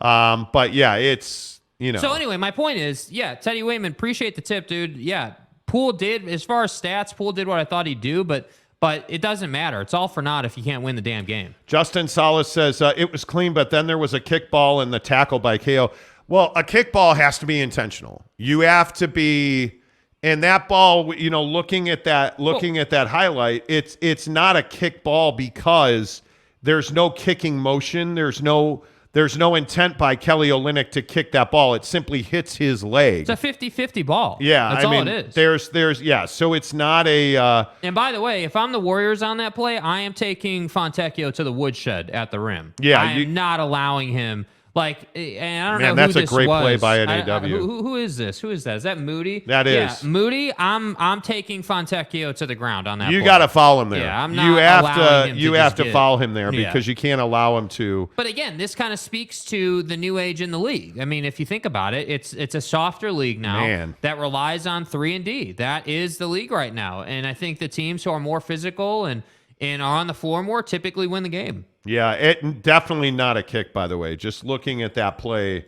[SPEAKER 1] But yeah, it's.
[SPEAKER 2] So anyway, my point is, Teddy Wayman, appreciate the tip, dude. Yeah, Poole did, as far as stats, Poole did what I thought he'd do, but it doesn't matter. It's all for naught if you can't win the damn game.
[SPEAKER 1] Justin Salas says, it was clean, but then there was a kickball and the tackle by KO. Well, a kickball has to be intentional. You have to be, and that ball, looking at that highlight, it's not a kickball because there's no kicking motion. There's no intent by Kelly Olynyk to kick that ball. It simply hits his leg.
[SPEAKER 2] It's a 50-50 ball.
[SPEAKER 1] Yeah,
[SPEAKER 2] that's all it is.
[SPEAKER 1] There's so it's not a.
[SPEAKER 2] And by the way, if I'm the Warriors on that play, I am taking Fontecchio to the woodshed at the rim.
[SPEAKER 1] Yeah,
[SPEAKER 2] I am not allowing him. Like, and I don't know who
[SPEAKER 1] that's
[SPEAKER 2] this
[SPEAKER 1] a great
[SPEAKER 2] was.
[SPEAKER 1] play by NAW.
[SPEAKER 2] Who is this? Who is that? Is that Moody?
[SPEAKER 1] That is.
[SPEAKER 2] Yeah, Moody. I'm taking Fontecchio to the ground on that.
[SPEAKER 1] You got to foul him there.
[SPEAKER 2] Yeah, I'm not allowing him
[SPEAKER 1] you have to foul him there because you can't allow him to.
[SPEAKER 2] But again, this kind of speaks to the new age in the league. I mean, if you think about it, it's a softer league now that relies on 3-and-D. That is the league right now, and I think the teams who are more physical and are on the floor more typically win the game.
[SPEAKER 1] Yeah, it definitely not a kick, by the way. Just looking at that play.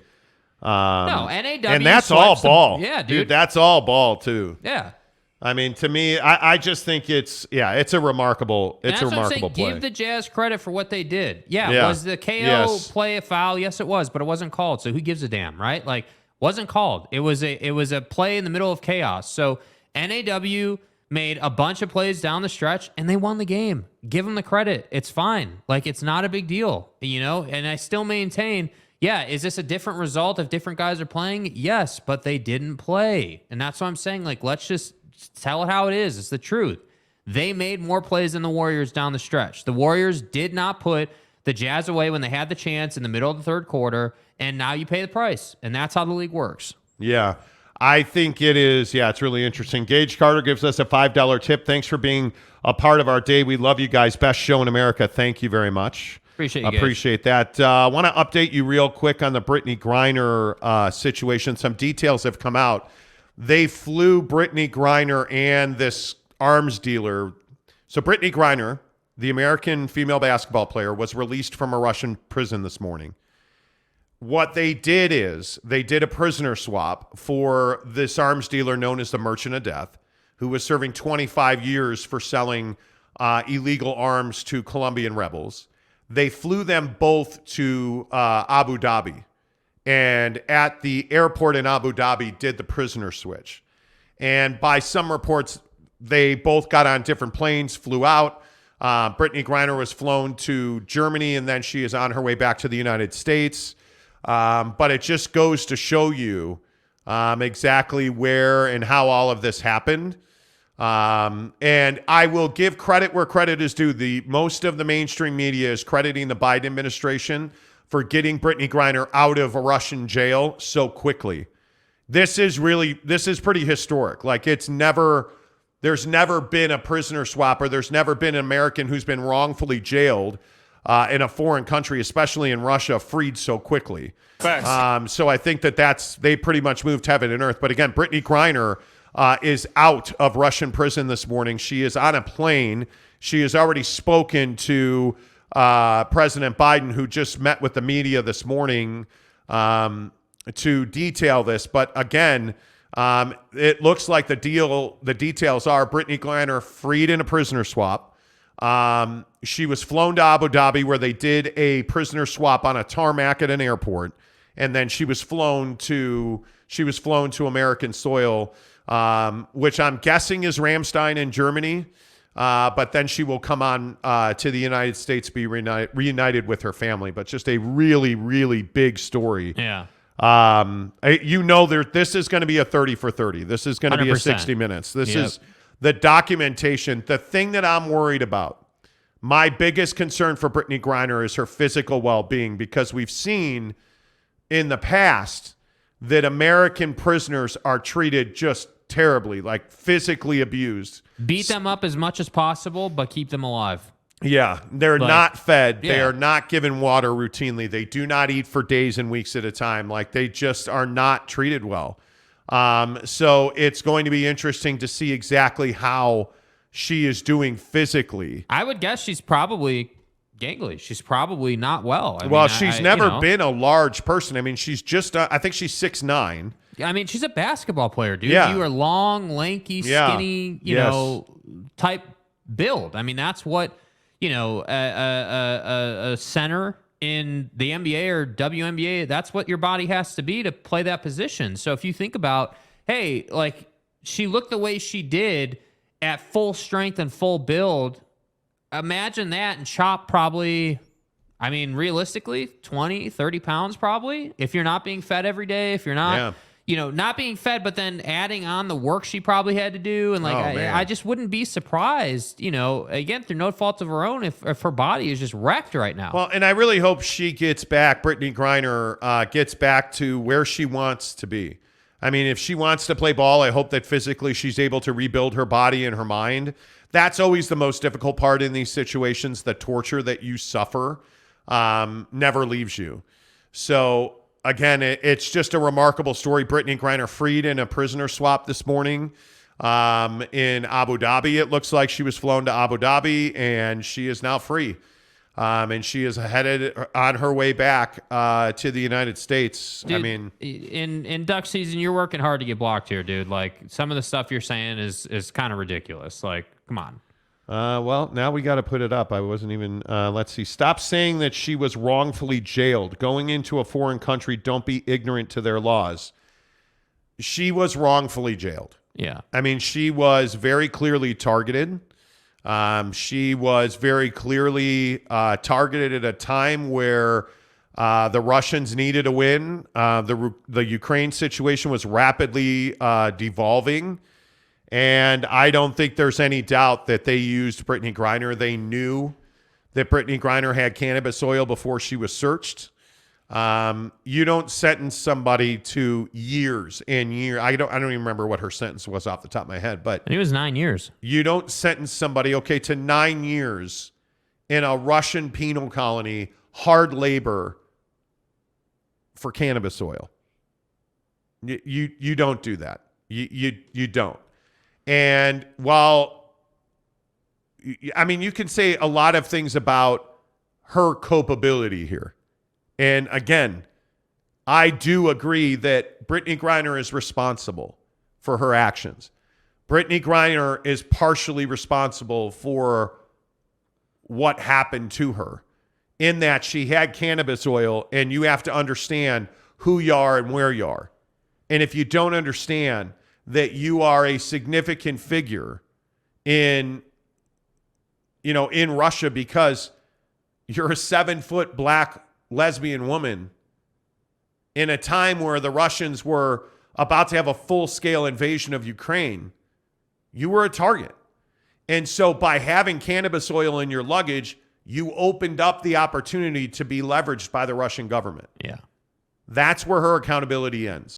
[SPEAKER 2] No, NAW.
[SPEAKER 1] And that's all ball.
[SPEAKER 2] Yeah, dude.
[SPEAKER 1] That's all ball, too.
[SPEAKER 2] Yeah.
[SPEAKER 1] I mean, to me, I just think it's a remarkable play.
[SPEAKER 2] Give the Jazz credit for what they did. Yeah. Was the KO play a foul? Yes, it was, but it wasn't called. So who gives a damn, right? Like, wasn't called. It was a play in the middle of chaos. So NAW made a bunch of plays down the stretch, and they won the game. Give them the credit. It's fine. Like, it's not a big deal, And I still maintain, is this a different result if different guys are playing? Yes, but they didn't play, and that's what I'm saying. Like, let's just tell it how it is. It's the truth. They made more plays than the Warriors down the stretch. The Warriors did not put the Jazz away when they had the chance in the middle of the third quarter, and now you pay the price, and that's how the league works.
[SPEAKER 1] Yeah, I think it is. Yeah, it's really interesting. Gage Carter gives us a $5 tip. Thanks for being a part of our day. We love you guys. Best show in America. Thank you very much. Appreciate that. I want to update you real quick on the Brittany Griner situation. Some details have come out. They flew Brittany Griner and this arms dealer. So Brittany Griner, the American female basketball player, was released from a Russian prison this morning. What they did is they did a prisoner swap for this arms dealer known as the Merchant of Death, who was serving 25 years for selling illegal arms to Colombian rebels. They flew them both to Abu Dhabi, and at the airport in Abu Dhabi did the prisoner switch. And by some reports, they both got on different planes, flew out. Brittany Griner was flown to Germany, and then she is on her way back to the United States. But it just goes to show you exactly where and how all of this happened. And I will give credit where credit is due. Most of the mainstream media is crediting the Biden administration for getting Brittany Griner out of a Russian jail so quickly. This is pretty historic. Like, there's never been a prisoner swap, or there's never been an American who's been wrongfully jailed in a foreign country, especially in Russia, freed so quickly. So I think they pretty much moved heaven and earth. But again, Brittany Griner is out of Russian prison this morning. She is on a plane. She has already spoken to President Biden, who just met with the media this morning to detail this. But again, it looks like the details are Brittany Griner freed in a prisoner swap. She was flown to Abu Dhabi, where they did a prisoner swap on a tarmac at an airport, and then she was flown to American soil, which I'm guessing is Ramstein in Germany. But then she will come on to the United States, be reunited with her family. But just a really, really big story.
[SPEAKER 2] Yeah.
[SPEAKER 1] This is going to be a 30 for 30. This is going to be a 60 minutes. This is the documentation. The thing that I'm worried about, my biggest concern for Brittany Griner, is her physical well-being, because we've seen in the past that American prisoners are treated just terribly, like physically abused.
[SPEAKER 2] Beat them up as much as possible, but keep them alive.
[SPEAKER 1] Yeah, they're not fed. Yeah. They are not given water routinely. They do not eat for days and weeks at a time. Like, they just are not treated well. So it's going to be interesting to see exactly how she is doing physically.
[SPEAKER 2] I would guess she's probably gangly. She's probably not well.
[SPEAKER 1] She's never been a large person. I mean, she's just, I think she's 6'9".
[SPEAKER 2] I mean, she's a basketball player, dude.
[SPEAKER 1] Yeah.
[SPEAKER 2] You are long, lanky, skinny, type build. I mean, that's what, a center in the NBA or WNBA, that's what your body has to be to play that position. So if you think about, hey, like, she looked the way she did at full strength and full build, imagine that, and chop probably, realistically, 20, 30 pounds probably, if you're not being fed every day, if you're not... not being fed, but then adding on the work she probably had to do. And I just wouldn't be surprised, again, through no fault of her own, if her body is just wrecked right now.
[SPEAKER 1] Well, and I really hope she gets back, Brittany Griner gets back to where she wants to be. I mean, if she wants to play ball, I hope that physically she's able to rebuild her body and her mind. That's always the most difficult part in these situations. The torture that you suffer never leaves you. So, again, it's just a remarkable story. Brittany Griner freed in a prisoner swap this morning in Abu Dhabi. It looks like she was flown to Abu Dhabi, and she is now free. And she is headed on her way back to the United States.
[SPEAKER 2] Dude,
[SPEAKER 1] I mean,
[SPEAKER 2] in duck season, you're working hard to get blocked here, dude. Like, some of the stuff you're saying is kind of ridiculous. Like, come on.
[SPEAKER 1] Well, now we got to put it up. I wasn't even, let's see. Stop saying that she was wrongfully jailed. Going into a foreign country, don't be ignorant to their laws. She was wrongfully jailed.
[SPEAKER 2] Yeah.
[SPEAKER 1] I mean, she was very clearly targeted. She was very clearly targeted at a time where the Russians needed a win. The Ukraine situation was rapidly devolving. And I don't think there's any doubt that they used Brittany Griner. They knew that Brittany Griner had cannabis oil before she was searched. You don't sentence somebody to years and years. I don't even remember what her sentence was off the top of my head, but
[SPEAKER 2] it was 9 years.
[SPEAKER 1] You don't sentence somebody, to 9 years in a Russian penal colony, hard labor for cannabis oil. You don't do that. You don't. And while, I mean, you can say a lot of things about her culpability here. And again, I do agree that Brittany Griner is responsible for her actions. Brittany Griner is partially responsible for what happened to her, in that she had cannabis oil, and you have to understand who you are and where you are. And if you don't understand that you are a significant figure in Russia because you're a 7-foot black lesbian woman in a time where the Russians were about to have a full-scale invasion of Ukraine, you were a target. And so by having cannabis oil in your luggage, you opened up the opportunity to be leveraged by the Russian government.
[SPEAKER 2] Yeah.
[SPEAKER 1] That's where her accountability ends.